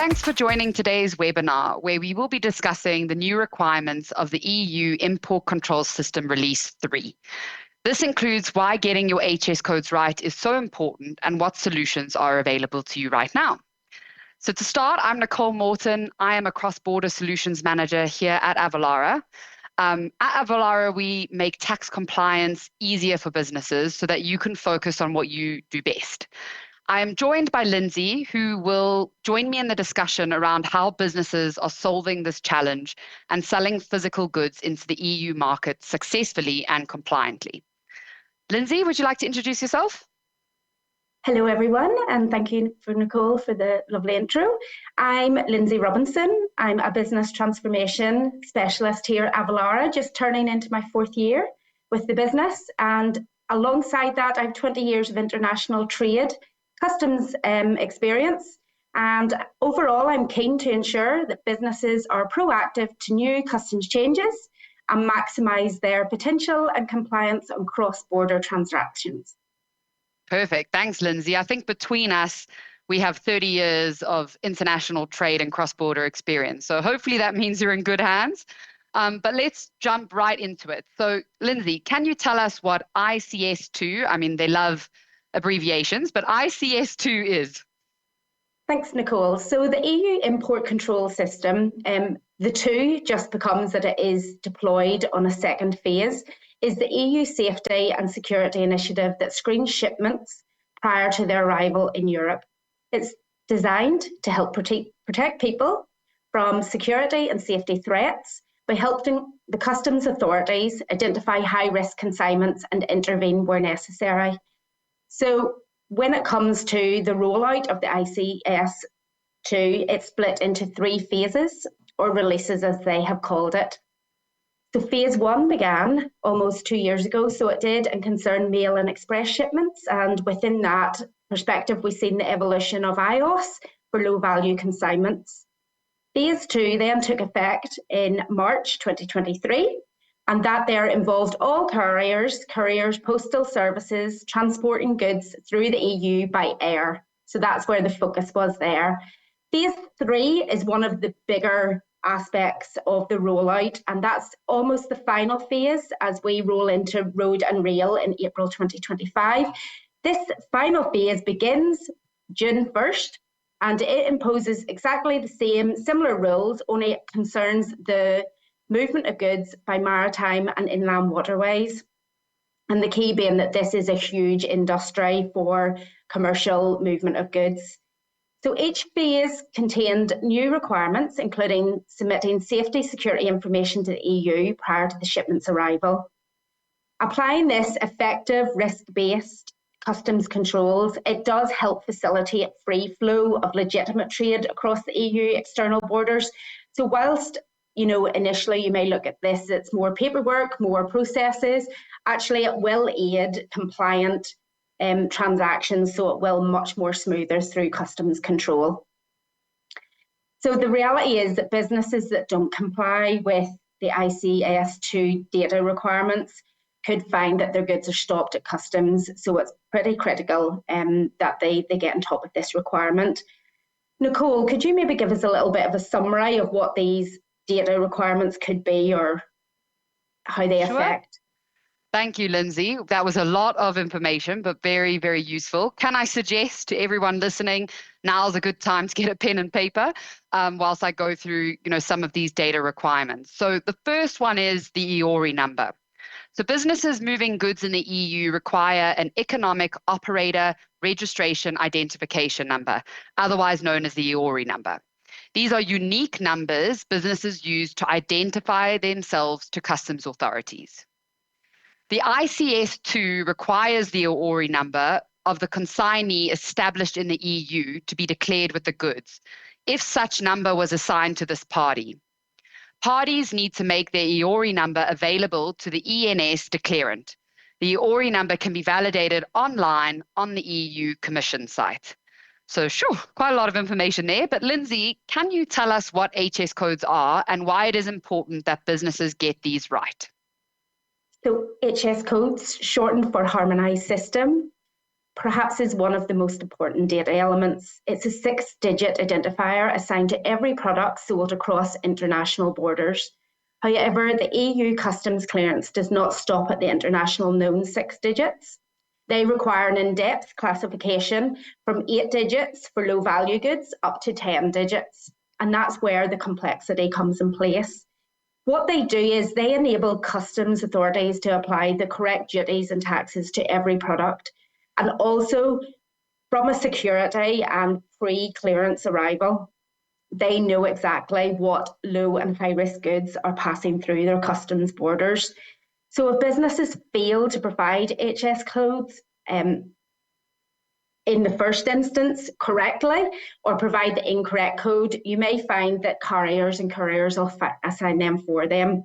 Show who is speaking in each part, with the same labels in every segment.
Speaker 1: Thanks for joining today's webinar, where we will be discussing the new requirements of the EU Import Control System Release 3. This includes why getting your HS codes right is so important and what solutions are available to you right now. So to start, I'm Nicole Morton. I am a cross-border solutions manager here at Avalara. At Avalara, we make tax compliance easier for businesses so that you can focus on what you do best. I am joined by Lindsay, who will join me in the discussion around how businesses are solving this challenge and selling physical goods into the EU market successfully and compliantly. Lindsay, would you like to introduce yourself?
Speaker 2: Hello, everyone, and thank you for Nicole for the lovely intro. I'm Lindsay Robinson. I'm a business transformation specialist here at Avalara, just turning into my 4th year with the business. And alongside that, I have 20 years of international trade customs experience. And overall, I'm keen to ensure that businesses are proactive to new customs changes and maximise their potential and compliance on cross-border transactions.
Speaker 1: Perfect. Thanks, Lindsay. I think between us, we have 30 years of international trade and cross-border experience. So hopefully that means you're in good hands. But let's jump right into it. So Lindsay, can you tell us what ICS2, I mean, they love abbreviations, but ICS2 is?
Speaker 2: Thanks, Nicole. So the EU import control system, the 2 just becomes that it is deployed on a second phase, is the EU Safety and Security Initiative that screens shipments prior to their arrival in Europe. It's designed to help protect people from security and safety threats by helping the customs authorities identify high-risk consignments and intervene where necessary. So when it comes to the rollout of the ICS2, it's split into 3 phases, or releases as they have called it. So phase 1 began almost 2 years ago, so it did, and concerned mail and express shipments. And within that perspective, we've seen the evolution of IOS for low-value consignments. Phase 2 then took effect in March 2023, and that there involved all couriers, postal services, transporting goods through the EU by air. So that's where the focus was there. Phase 3 is one of the bigger aspects of the rollout, and that's almost the final phase as we roll into road and rail in April 2025. This final phase begins June 1st, and it imposes exactly the same, similar rules, only it concerns the movement of goods by maritime and inland waterways. And the key being that this is a huge industry for commercial movement of goods. So each phase contained new requirements, including submitting safety security information to the EU prior to the shipment's arrival. Applying this effective risk-based customs controls, it does help facilitate free flow of legitimate trade across the EU external borders. So whilst initially you may look at this, it's more paperwork, more processes. Actually, it will aid compliant transactions, so it will much more smoother through customs control. So the reality is that businesses that don't comply with the ICS2 data requirements could find that their goods are stopped at customs. So it's pretty critical that they get on top of this requirement. Nicole, could you maybe give us a little bit of a summary of what these data requirements could be or how they affect?
Speaker 1: Thank you, Lindsay. That was a lot of information, but very, very useful. Can I suggest to everyone listening, now's a good time to get a pen and paper whilst I go through, some of these data requirements. So the first one is the EORI number. So businesses moving goods in the EU require an economic operator registration identification number, otherwise known as the EORI number. These are unique numbers businesses use to identify themselves to customs authorities. The ICS2 requires the EORI number of the consignee established in the EU to be declared with the goods, if such number was assigned to this party. Parties need to make their EORI number available to the ENS declarant. The EORI number can be validated online on the EU Commission site. So sure, quite a lot of information there. But Lindsay, can you tell us what HS codes are and why it is important that businesses get these right?
Speaker 2: So HS codes, shortened for Harmonised System. perhaps is one of the most important data elements. It's a 6-digit identifier assigned to every product sold across international borders. However, the EU customs clearance does not stop at the international known 6 digits. They require an in-depth classification from 8 digits for low-value goods up to 10 digits. And that's where the complexity comes in place. What they do is they enable customs authorities to apply the correct duties and taxes to every product, and also from a security and pre-clearance arrival, they know exactly what low and high risk goods are passing through their customs borders. So if businesses fail to provide HS codes in the first instance correctly, or provide the incorrect code, you may find that carriers and couriers will assign them for them.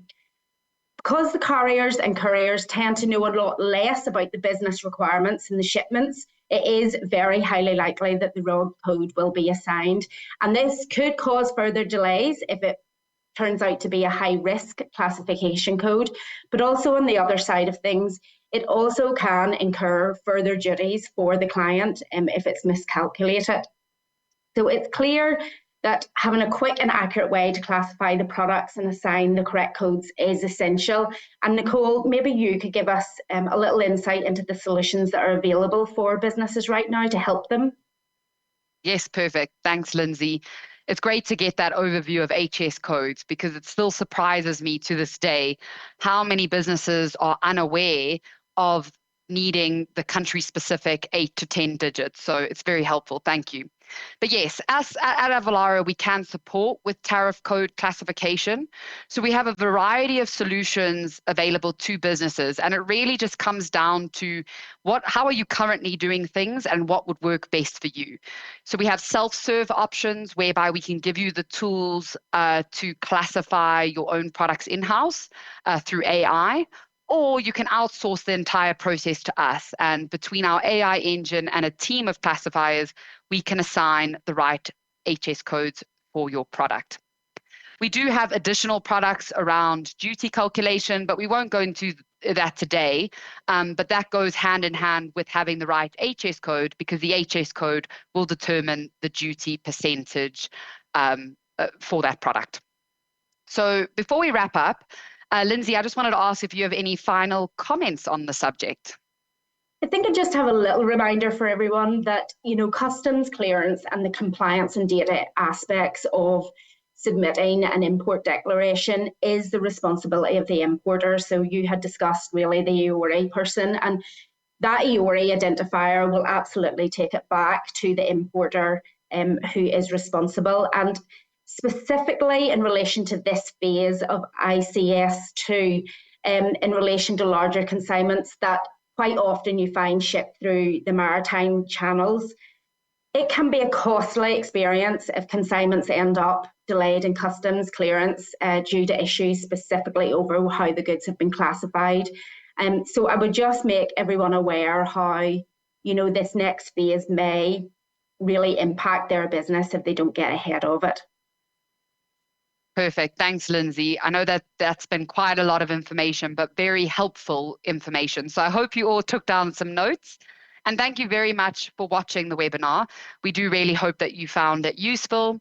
Speaker 2: Because the carriers and couriers tend to know a lot less about the business requirements and the shipments, it is very highly likely that the wrong code will be assigned. And this could cause further delays if it turns out to be a high risk classification code. But also on the other side of things, it also can incur further duties for the client if it's miscalculated. So it's clear that having a quick and accurate way to classify the products and assign the correct codes is essential. And Nicole, maybe you could give us a little insight into the solutions that are available for businesses right now to help them.
Speaker 1: Yes, perfect. Thanks, Lindsay. It's great to get that overview of HS codes because it still surprises me to this day how many businesses are unaware of needing the country-specific 8 to 10 digits. So it's very helpful. Thank you. But yes, us at Avalara, we can support with tariff code classification. So we have a variety of solutions available to businesses, and it really just comes down to how are you currently doing things and what would work best for you. So we have self-serve options whereby we can give you the tools to classify your own products in-house through AI. Or you can outsource the entire process to us. And between our AI engine and a team of classifiers, we can assign the right HS codes for your product. We do have additional products around duty calculation, but we won't go into that today. But that goes hand in hand with having the right HS code, because the HS code will determine the duty percentage for that product. So before we wrap up, Lindsay, I just wanted to ask if you have any final comments on the subject.
Speaker 2: I think I just have a little reminder for everyone that, customs clearance and the compliance and data aspects of submitting an import declaration is the responsibility of the importer. So you had discussed really the EORI person, and that EORI identifier will absolutely take it back to the importer who is responsible. And specifically in relation to this phase of ICS2, in relation to larger consignments that quite often you find shipped through the maritime channels, it can be a costly experience if consignments end up delayed in customs clearance due to issues specifically over how the goods have been classified. So I would just make everyone aware how, this next phase may really impact their business if they don't get ahead of it.
Speaker 1: Perfect. Thanks, Lindsay. I know that that's been quite a lot of information, but very helpful information. So I hope you all took down some notes. And thank you very much for watching the webinar. We do really hope that you found it useful.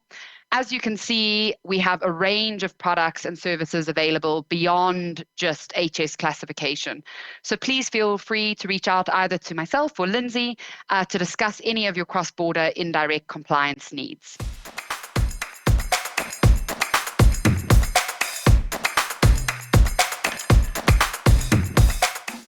Speaker 1: As you can see, we have a range of products and services available beyond just HS classification. So please feel free to reach out either to myself or Lindsay to discuss any of your cross-border indirect compliance needs.